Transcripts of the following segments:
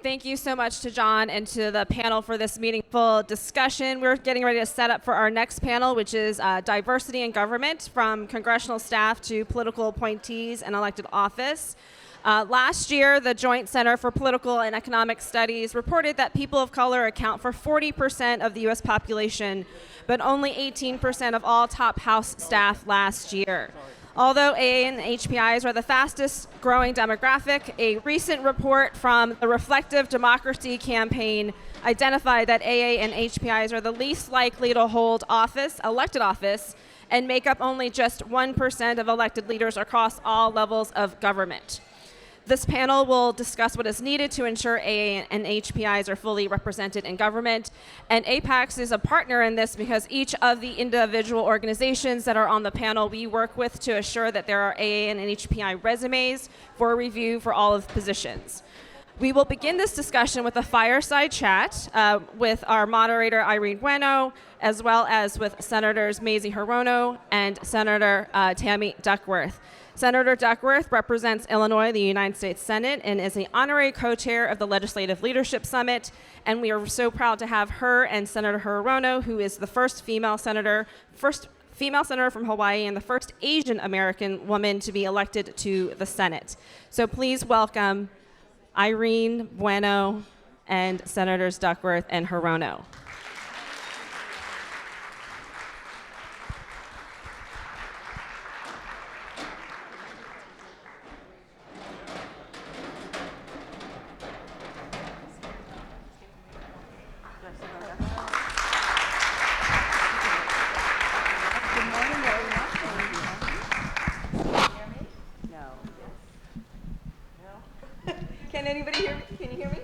Thank you so much to John and to the panel for this meaningful discussion. We're getting ready to set up for our next panel, which is diversity in government, from congressional staff to political appointees and elected office. Last year, the Joint Center for Political and Economic Studies reported that people of color account for 40% of the U.S. population, but only 18% of all top House staff last year. Although AA and HPIs are the fastest growing demographic, a recent report from the Reflective Democracy Campaign identified that AA and HPIs are the least likely to hold office, elected office, and make up only just 1% of elected leaders across all levels of government. This panel will discuss what is needed to ensure AA and HPIs are fully represented in government. And APAICS is a partner in this because each of the individual organizations that are on the panel we work with to assure that there are AA and HPI resumes for review for all of the positions. We will begin this discussion with a fireside chat with our moderator, Irene Bueno, as well as with Senators Mazie Hirono and Senator Tammy Duckworth. Senator Duckworth represents Illinois, the United States Senate, and is the honorary co-chair of the Legislative Leadership Summit. And we are so proud to have her and Senator Hirono, who is the first female senator from Hawaii and the first Asian American woman to be elected to the Senate. So please welcome Irene Bueno and Senators Duckworth and Hirono. Can anybody hear me? Can you hear me?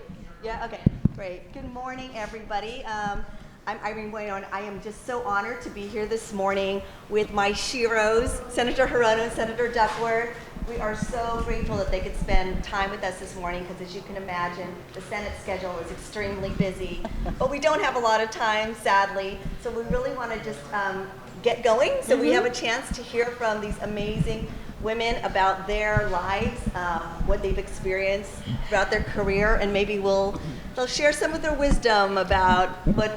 Yeah, okay, great. Good morning, everybody. I'm Irene Bueno, and I am just so honored to be here this morning with my sheroes, Senator Hirono and Senator Duckworth. We are so grateful that they could spend time with us this morning because, as you can imagine, the Senate schedule is extremely busy. But we don't have a lot of time, sadly, so we really want to just get going so we have a chance to hear from these amazing women about their lives, what they've experienced throughout their career, and maybe they'll share some of their wisdom about what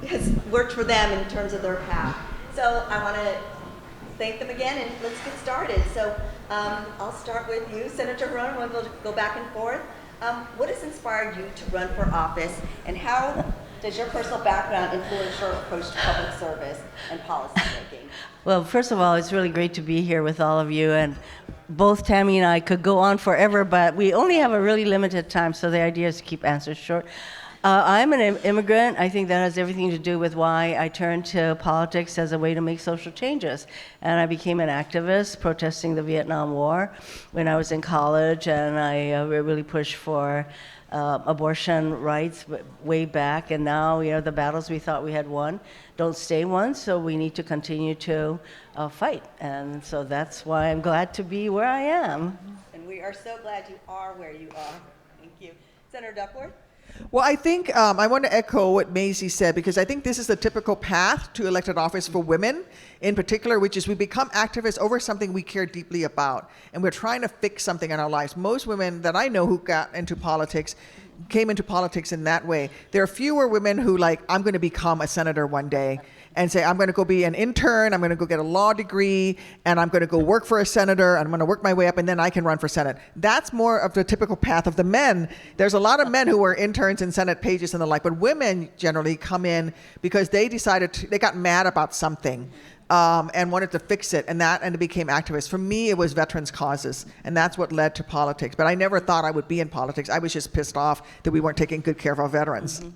has worked for them in terms of their path. So I want to thank them again, and let's get started. So I'll start with you, Senator Hirono, and we'll go back and forth. What has inspired you to run for office, and how does your personal background influence your approach to public service and policy making? Well, first of all, it's really great to be here with all of you, and both Tammy and I could go on forever, but we only have a really limited time, so the idea is to keep answers short. I'm an immigrant. I think that has everything to do with why I turned to politics as a way to make social changes. And I became an activist protesting the Vietnam War when I was in college, and I really pushed for abortion rights way back, and now the battles we thought we had won don't stay won, so we need to continue to fight, and so that's why I'm glad to be where I am. And we are so glad you are where you are. Thank you. Senator Duckworth? Well, I think I want to echo what Mazie said, because I think this is the typical path to elected office for women in particular, which is we become activists over something we care deeply about, and we're trying to fix something in our lives. Most women that I know who got into politics came into politics in that way. There are fewer women who I'm going to become a senator one day and say, I'm going to go be an intern, I'm going to go get a law degree, and I'm going to go work for a senator, and I'm going to work my way up, and then I can run for Senate. That's more of the typical path of the men. There's a lot of men who were interns in Senate pages and the like, but women generally come in because they they got mad about something. And wanted to fix it, and it became activists. For me, it was veterans' causes, and that's what led to politics. But I never thought I would be in politics. I was just pissed off that we weren't taking good care of our veterans. Mm-hmm.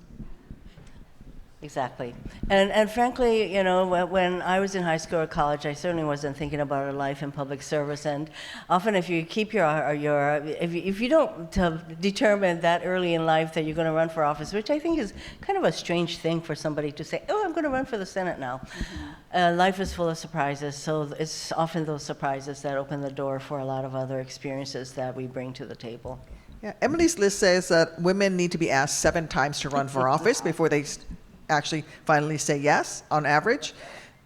Exactly. And frankly, when I was in high school or college, I certainly wasn't thinking about a life in public service. And often if you keep if you don't determine that early in life that you're going to run for office, which I think is kind of a strange thing for somebody to say, oh, I'm going to run for the Senate now. Mm-hmm. Life is full of surprises, so it's often those surprises that open the door for a lot of other experiences that we bring to the table. Yeah, Emily's list says that women need to be asked 7 times to run for office before they actually finally say yes, on average.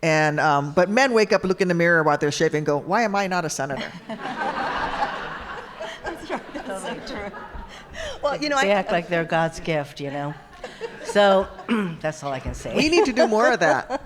And but men wake up, look in the mirror while they're shaving, and go, why am I not a senator? That's right. That's so true. Well, you know, They act like they're God's gift, you know. So that's all I can say. We need to do more of that,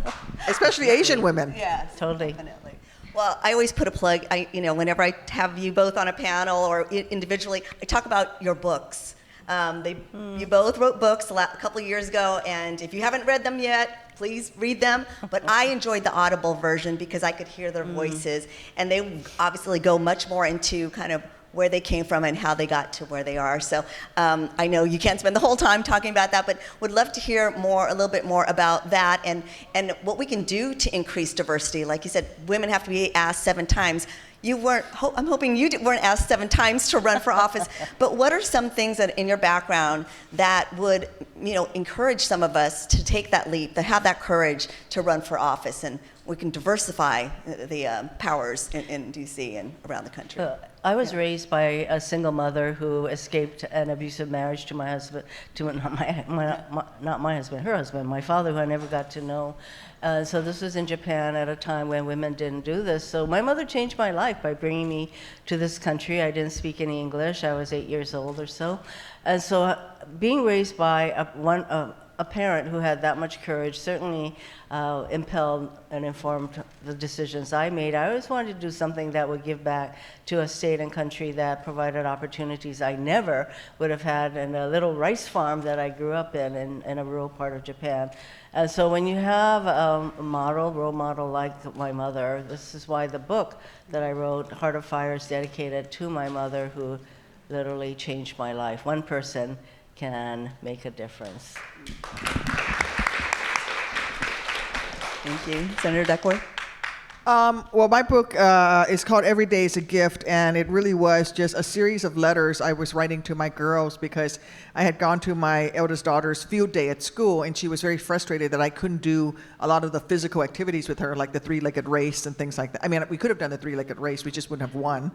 especially Asian women. Yes, Totally. definitely. Well, I always put a plug. Whenever I have you both on a panel or individually, I talk about your books. You both wrote books a couple of years ago, and if you haven't read them yet, please read them. But I enjoyed the Audible version because I could hear their voices, and they obviously go much more into kind of where they came from and how they got to where they are. So I know you can't spend the whole time talking about that, but would love to hear a little bit more about that and what we can do to increase diversity. Like you said, women have to be asked 7 times. I'm hoping you weren't asked 7 times to run for office, but what are some things that in your background that would, encourage some of us to take that leap, to have that courage to run for office, and we can diversify the powers in DC and around the country? I was raised by a single mother who escaped an abusive marriage to my husband, not my husband, her husband, my father, who I never got to know. So this was in Japan at a time when women didn't do this. So my mother changed my life by bringing me to this country. I didn't speak any English. I was 8 years old or so. And so being raised by a parent who had that much courage certainly impelled and informed the decisions I made. I always wanted to do something that would give back to a state and country that provided opportunities I never would have had in a little rice farm that I grew up in a rural part of Japan. And so when you have a role model like my mother, this is why the book that I wrote, Heart of Fire, is dedicated to my mother, who literally changed my life. One person can make a difference. Thank you. Senator Duckworth? Well, my book is called Every Day is a Gift, and it really was just a series of letters I was writing to my girls because I had gone to my eldest daughter's field day at school, and she was very frustrated that I couldn't do a lot of the physical activities with her, like the 3-legged race and things like that. I mean, we could have done the 3-legged race, we just wouldn't have won.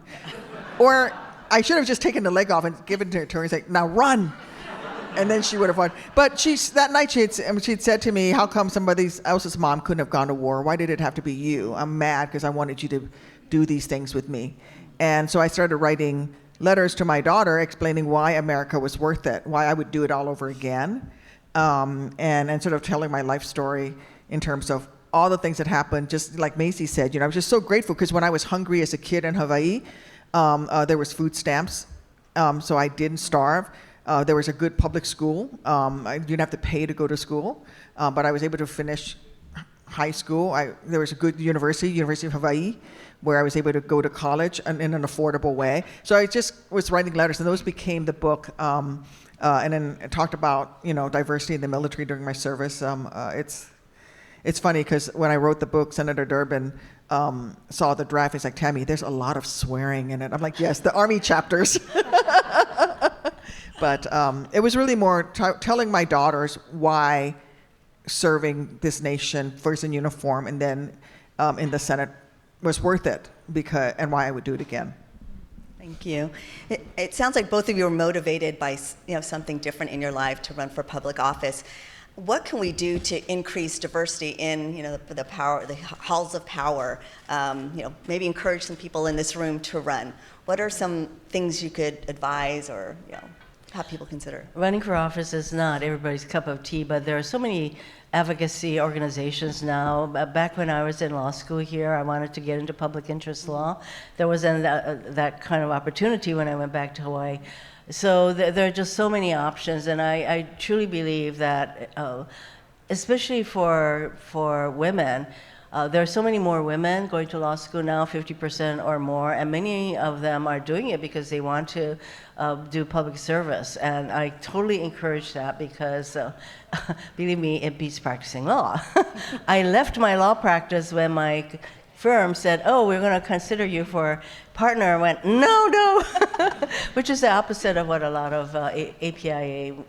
Or I should have just taken the leg off and given it to her and said, now run. And then she would have won. But that night she'd said to me, how come somebody else's mom couldn't have gone to war? Why did it have to be you? I'm mad because I wanted you to do these things with me. And so I started writing letters to my daughter explaining why America was worth it, why I would do it all over again, and sort of telling my life story in terms of all the things that happened. Just like Mazie said, I was just so grateful because when I was hungry as a kid in Hawaii, there was food stamps, so I didn't starve. There was a good public school. I didn't have to pay to go to school, but I was able to finish high school. There was a good University of Hawaii, where I was able to go to college in an affordable way. So I just was writing letters, and those became the book. And then I talked about diversity in the military during my service. It's funny because when I wrote the book, Senator Durbin saw the draft. He's like, Tammy, there's a lot of swearing in it. I'm like, yes, the Army chapters. But it was really more telling my daughters why serving this nation, first in uniform and then in the Senate, was worth it, and why I would do it again. Thank you. It sounds like both of you are motivated by something different in your life to run for public office. What can we do to increase diversity in the halls of power? Maybe encourage some people in this room to run. What are some things you could advise or have people consider? Running for office is not everybody's cup of tea, but there are so many advocacy organizations now. Back when I was in law school here, I wanted to get into public interest law. There wasn't that kind of opportunity when I went back to Hawaii. So there are just so many options, and I truly believe that, especially for women, there are so many more women going to law school now, 50% or more, and many of them are doing it because they want to do public service. And I totally encourage that because, believe me, it beats practicing law. I left my law practice when my firm said, oh, we're going to consider you for partner. I went, no, which is the opposite of what a lot of APAIA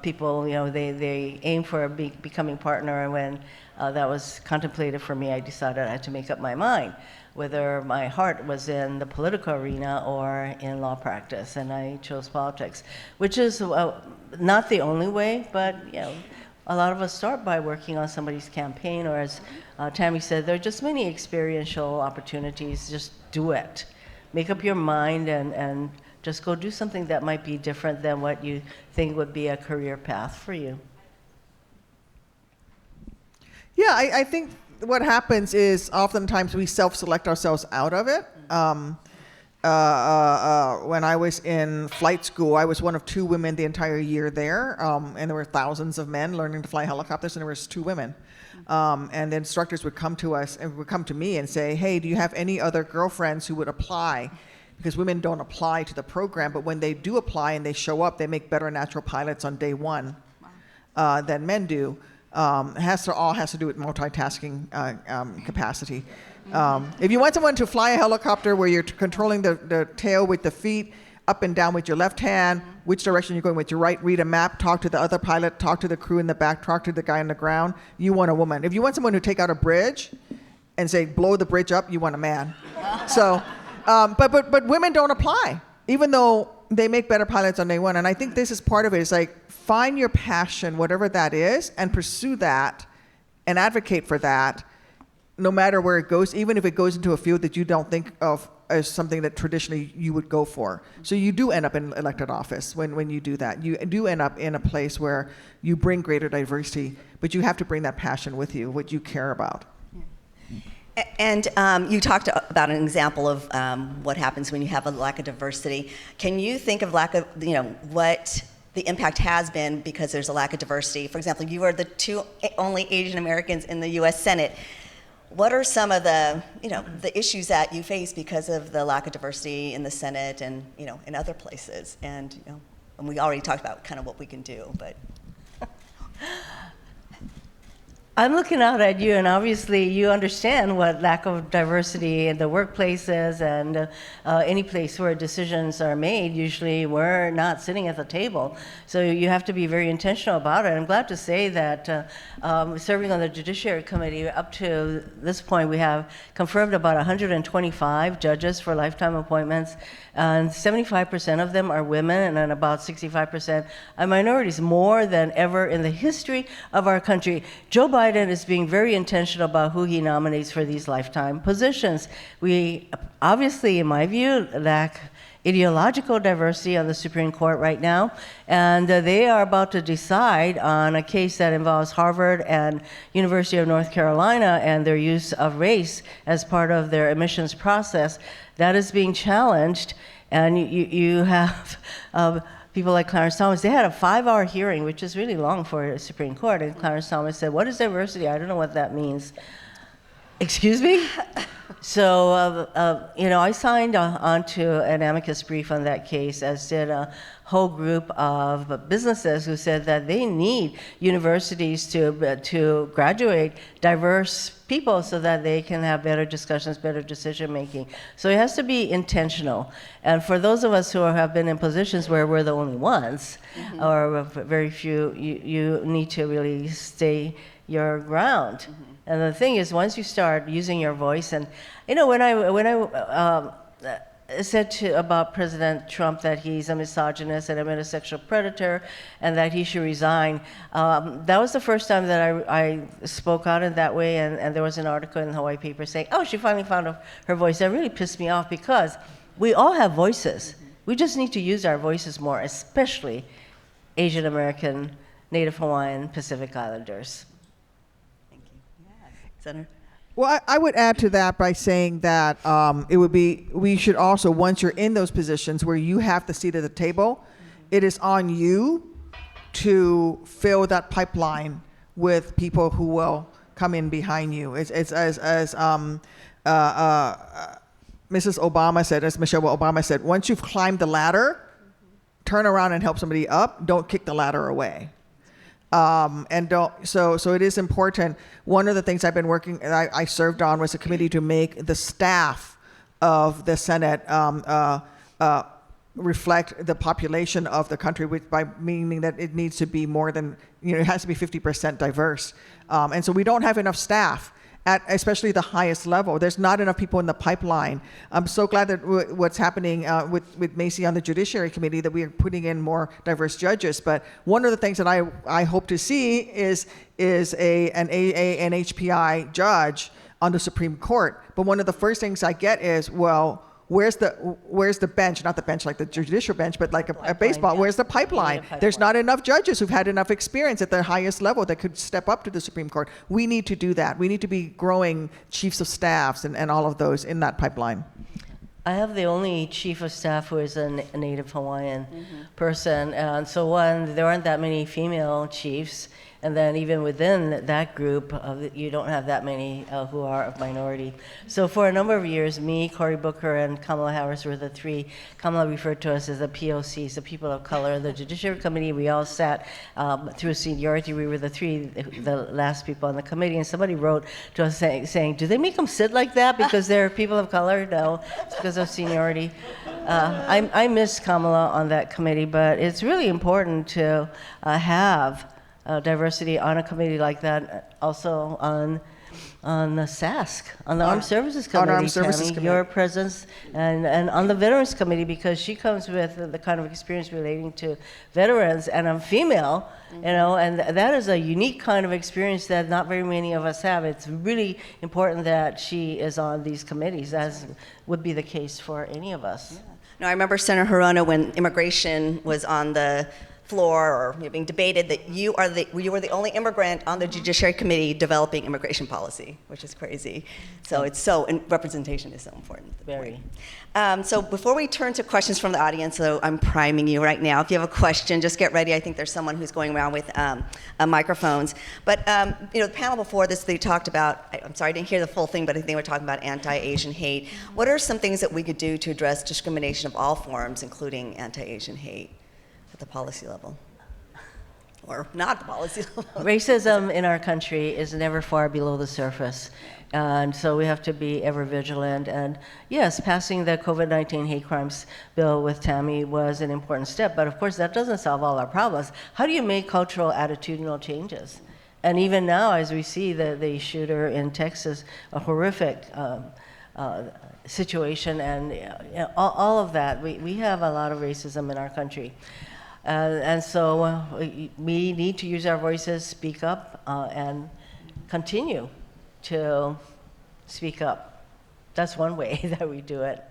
people, they aim for becoming partner, and when that was contemplated for me, I decided I had to make up my mind whether my heart was in the political arena or in law practice, and I chose politics, which is not the only way, but a lot of us start by working on somebody's campaign, or as Tammy said, there are just many experiential opportunities. Just do it. Make up your mind and Just go do something that might be different than what you think would be a career path for you. Yeah, I think what happens is oftentimes we self-select ourselves out of it. When I was in flight school, I was one of 2 women the entire year there, and there were thousands of men learning to fly helicopters, and there was 2 women. And the instructors would come to us and would come to me and say, hey, do you have any other girlfriends who would apply? Because women don't apply to the program, but when they do apply and they show up, they make better natural pilots on day 1 than men do. All has to do with multitasking capacity. If you want someone to fly a helicopter where you're controlling the tail with the feet, up and down with your left hand, which direction you're going with your right, read a map, talk to the other pilot, talk to the crew in the back, talk to the guy on the ground, you want a woman. If you want someone to take out a bridge and say, blow the bridge up, you want a man. So, but women don't apply, even though they make better pilots on day 1. And I think this is part of it. It's like, find your passion, whatever that is, and pursue that and advocate for that, no matter where it goes, even if it goes into a field that you don't think of as something that traditionally you would go for. So you do end up in elected office when you do that. You do end up in a place where you bring greater diversity, but you have to bring that passion with you, what you care about. And you talked about an example of what happens when you have a lack of diversity. Can you think of what the impact has been because there's a lack of diversity? For example, you are the 2 only Asian Americans in the U.S. Senate. What are some of the issues that you face because of the lack of diversity in the Senate and in other places? And and we already talked about kind of what we can do, but. I'm looking out at you, and obviously you understand what lack of diversity in the workplace is, and any place where decisions are made, usually we're not sitting at the table. So you have to be very intentional about it. I'm glad to say that serving on the Judiciary Committee, up to this point, we have confirmed about 125 judges for lifetime appointments, and 75% of them are women, and then about 65% are minorities, more than ever in the history of our country. Joe Biden is being very intentional about who he nominates for these lifetime positions. We obviously, in my view, lack ideological diversity on the Supreme Court right now, and they are about to decide on a case that involves Harvard and University of North Carolina and their use of race as part of their admissions process. That is being challenged, and you have people like Clarence Thomas. They had a 5-hour hearing, which is really long for a Supreme Court, and Clarence Thomas said, what is diversity? I don't know what that means. Excuse me? So, I signed onto an amicus brief on that case, as did a whole group of businesses who said that they need universities to graduate diverse people so that they can have better discussions, better decision making. So it has to be intentional. And for those of us who have been in positions where we're the only ones, or very few, you need to really stay your ground. And the thing is, once you start using your voice, and when I said about President Trump that he's a misogynist and a sexual predator and that he should resign, that was the first time that I spoke out in that way, and there was an article in the Hawaii paper saying, oh, she finally found her voice. That really pissed me off, because we all have voices. We just need to use our voices more, especially Asian American, Native Hawaiian, Pacific Islanders. Well, I would add to that by saying that we should also, once you're in those positions where you have the seat at the table, it is on you to fill that pipeline with people who will come in behind you. It's as Mrs. Obama said, as Michelle Obama said, once you've climbed the ladder, turn around and help somebody up. Don't kick the ladder away. So it is important. One of the things I've been I served on was a committee to make the staff of the Senate reflect the population of the country, by meaning that it needs to be more than, it has to be 50% diverse. And so we don't have enough staff at especially the highest level. There's not enough people in the pipeline. I'm so glad that what's happening with Mazie on the Judiciary Committee, that we are putting in more diverse judges. But one of the things that I hope to see is an AA and HPI judge on the Supreme Court. But one of the first things I get is, well, where's the bench? Not the bench like the judicial bench, but like a baseball. yeah. Where's the pipeline? There's not enough judges who've had enough experience at the highest level that could step up to the Supreme Court. We need to do that. We need to be growing chiefs of staffs and all of those in that pipeline. I have the only chief of staff who is a Native Hawaiian person, and so there aren't that many female chiefs, and then even within that group, you don't have that many who are of minority. So for a number of years, me, Cory Booker, and Kamala Harris were the three. Kamala referred to us as the POCs, the people of color. The Judiciary Committee, we all sat through seniority. We were the last people on the committee, and somebody wrote to us saying, do they make them sit like that because they're people of color? No, it's because of seniority. I miss Kamala on that committee, but it's really important to have diversity on a committee like that, also on the SASC, on the Armed Services Committee. On Armed Services Committee. Your presence, and on the Veterans Committee, because she comes with the kind of experience relating to veterans, and I'm female, and that is a unique kind of experience that not very many of us have. It's really important that she is on these committees, as would be the case for any of us. Yeah. No, I remember Senator Hirono when immigration was on the floor or being debated that you were the only immigrant on the Judiciary Committee developing immigration policy, which is crazy. So and representation is so important. Very. So before we turn to questions from the audience, so I'm priming you right now. If you have a question, just get ready. I think there's someone who's going around with microphones. But the panel before this, they talked about, I'm sorry, I didn't hear the full thing, but I think they were talking about anti-Asian hate. What are some things that we could do to address discrimination of all forms, including anti-Asian hate? At the policy level, or not the policy level. Racism in our country is never far below the surface, and so we have to be ever vigilant. And yes, passing the COVID-19 hate crimes bill with Tammy was an important step, but of course that doesn't solve all our problems. How do you make cultural attitudinal changes? And even now, as we see the shooter in Texas, a horrific situation, and all of that, we have a lot of racism in our country. And so we need to use our voices, speak up, and continue to speak up. That's one way that we do it.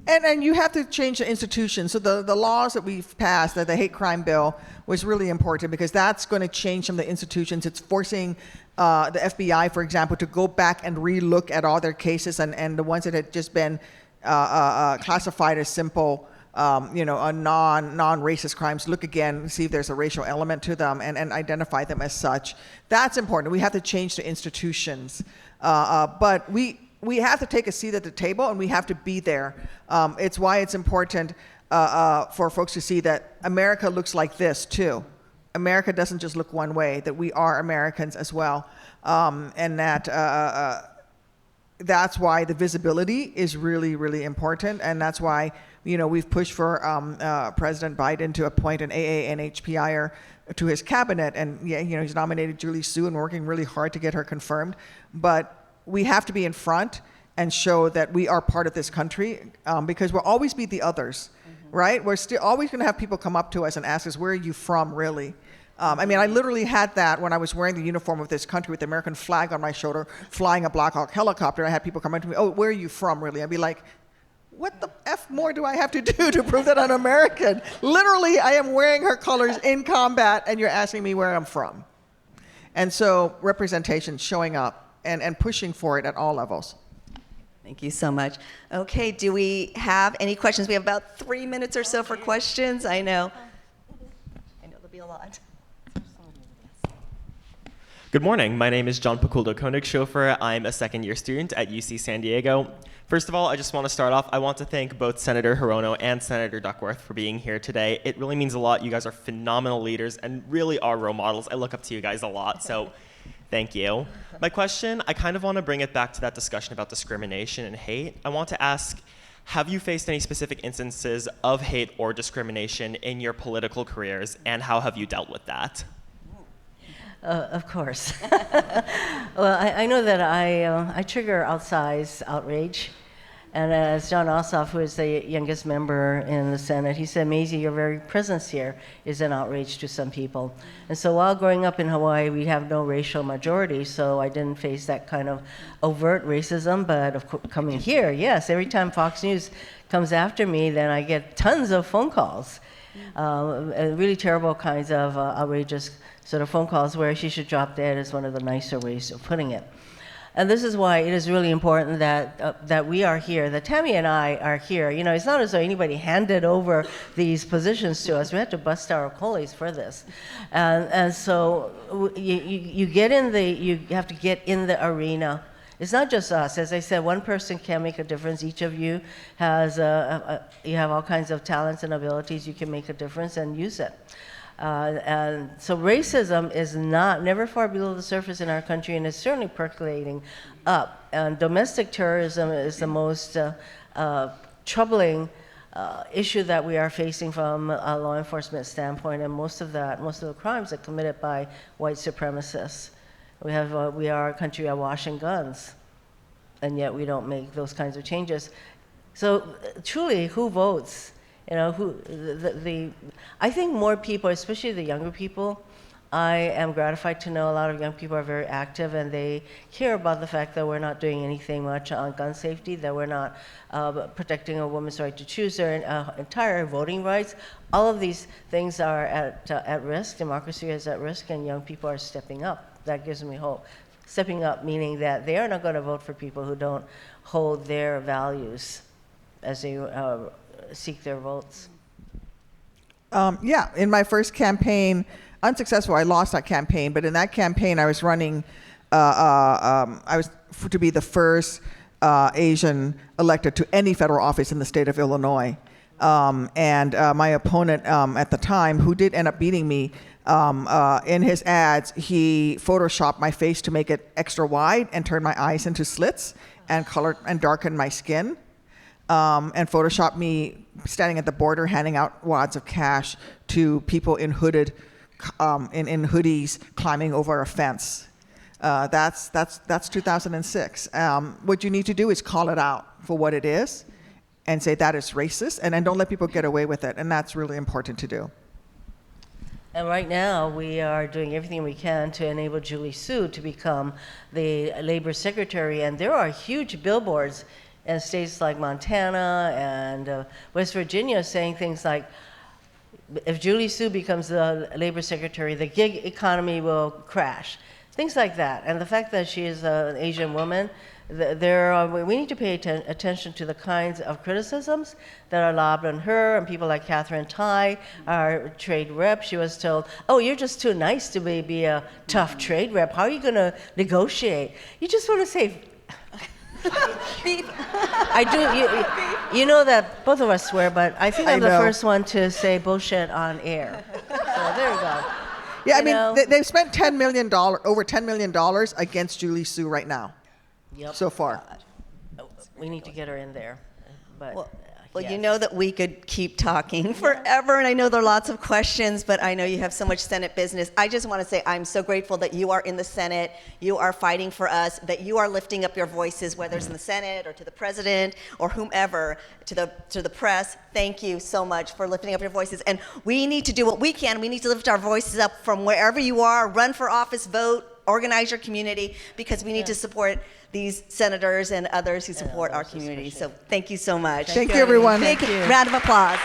And you have to change the institutions. So the laws that we've passed, the hate crime bill, was really important because that's going to change some of the institutions. It's forcing the FBI, for example, to go back and re-look at all their cases and the ones that had just been classified as simple, non-racist crimes, look again, see if there's a racial element to them and identify them as such. That's important. We have to change the institutions. But we have to take a seat at the table and we have to be there. It's why it's important for folks to see that America looks like this too. America doesn't just look one way, that we are Americans as well. And that that's why the visibility is really, really important. And that's why, we've pushed for President Biden to appoint an AANHPIer to his cabinet. And he's nominated Julie Su and working really hard to get her confirmed. But we have to be in front and show that we are part of this country because we'll always be the others, right? We're still always going to have people come up to us and ask us, where are you from, really? I literally had that when I was wearing the uniform of this country with the American flag on my shoulder, flying a Black Hawk helicopter. I had people come up to me, oh, where are you from, really? I'd be like, what the F more do I have to do to prove that I'm American? Literally, I am wearing her colors in combat, and you're asking me where I'm from. And so representation, showing up, and pushing for it at all levels. Thank you so much. Okay, do we have any questions? We have about 3 minutes or so for questions. I know there'll be a lot. Good morning. My name is John Paculdo Koenig Chauffeur. I'm a second-year student at UC San Diego. First of all, I just want to start off. I want to thank both Senator Hirono and Senator Duckworth for being here today. It really means a lot. You guys are phenomenal leaders and really are role models. I look up to you guys a lot, so thank you. My question, I kind of want to bring it back to that discussion about discrimination and hate. I want to ask, have you faced any specific instances of hate or discrimination in your political careers, and how have you dealt with that? Of course. Well, I know that I trigger outsized outrage, And as John Ossoff, who is the youngest member in the Senate, he said, Mazie, your very presence here is an outrage to some people. And so while growing up in Hawaii, we have no racial majority, so I didn't face that kind of overt racism. But of course, coming here, yes, every time Fox News comes after me, then I get tons of phone calls, really terrible kinds of outrageous sort of phone calls where she should drop dead is one of the nicer ways of putting it. And this is why it is really important that we are here, that Tammy and I are here. You know, it's not as though anybody handed over these positions to us. We had to bust our coalies for this. And so you have to get in the arena. It's not just us. As I said, one person can make a difference. Each of you has, you have all kinds of talents and abilities. You can make a difference and use it. And so racism is never far below the surface in our country, and it's certainly percolating up. And domestic terrorism is the most troubling issue that we are facing from a law enforcement standpoint, and most of the crimes are committed by white supremacists. We are a country awash in guns, and yet we don't make those kinds of changes. So truly, who votes? You know, I think more people, especially the younger people, I am gratified to know a lot of young people are very active and they care about the fact that we're not doing anything much on gun safety, that we're not protecting a woman's right to choose their entire voting rights. All of these things are at risk. Democracy is at risk, and young people are stepping up. That gives me hope. Stepping up meaning that they are not going to vote for people who don't hold their values as they seek their votes. Yeah, in my first campaign, unsuccessful, I lost that campaign, but in that campaign I was running, I was to be the first Asian elected to any federal office in the state of Illinois. And my opponent at the time, who did end up beating me, in his ads, he photoshopped my face to make it extra wide and turned my eyes into slits and colored and darkened my skin. And photoshopped me standing at the border handing out wads of cash to people in hoodies climbing over a fence. That's 2006. What you need to do is call it out for what it is and say that is racist, and then don't let people get away with it, and that's really important to do. And right now, we are doing everything we can to enable Julie Su to become the labor secretary, and there are huge billboards in states like Montana and West Virginia saying things like, if Julie Su becomes the labor secretary, the gig economy will crash. Things like that. And the fact that she is an Asian woman, we need to pay attention to the kinds of criticisms that are lobbed on her and people like Catherine Tai, our trade rep. She was told, oh, you're just too nice to be a tough trade rep. How are you going to negotiate? You just want to say, I do. You know that both of us swear, but I think I'm the first one to say bullshit on air. So there we go. Yeah, I mean, they've spent over $10 million against Julie Su right now. Yep. So far. We need to get her in there. But Well, yes. you know that we could keep talking forever, and I know there are lots of questions, but I know you have so much Senate business. I just want to say I'm so grateful that you are in the Senate, you are fighting for us, that you are lifting up your voices, whether it's in the Senate or to the president or whomever, to the press. Thank you so much for lifting up your voices. And we need to do what we can. We need to lift our voices up from wherever you are, run for office, vote, organize your community, because we need to support these senators and others who support our community. So thank you so much. Thank you, everyone. Big round of applause.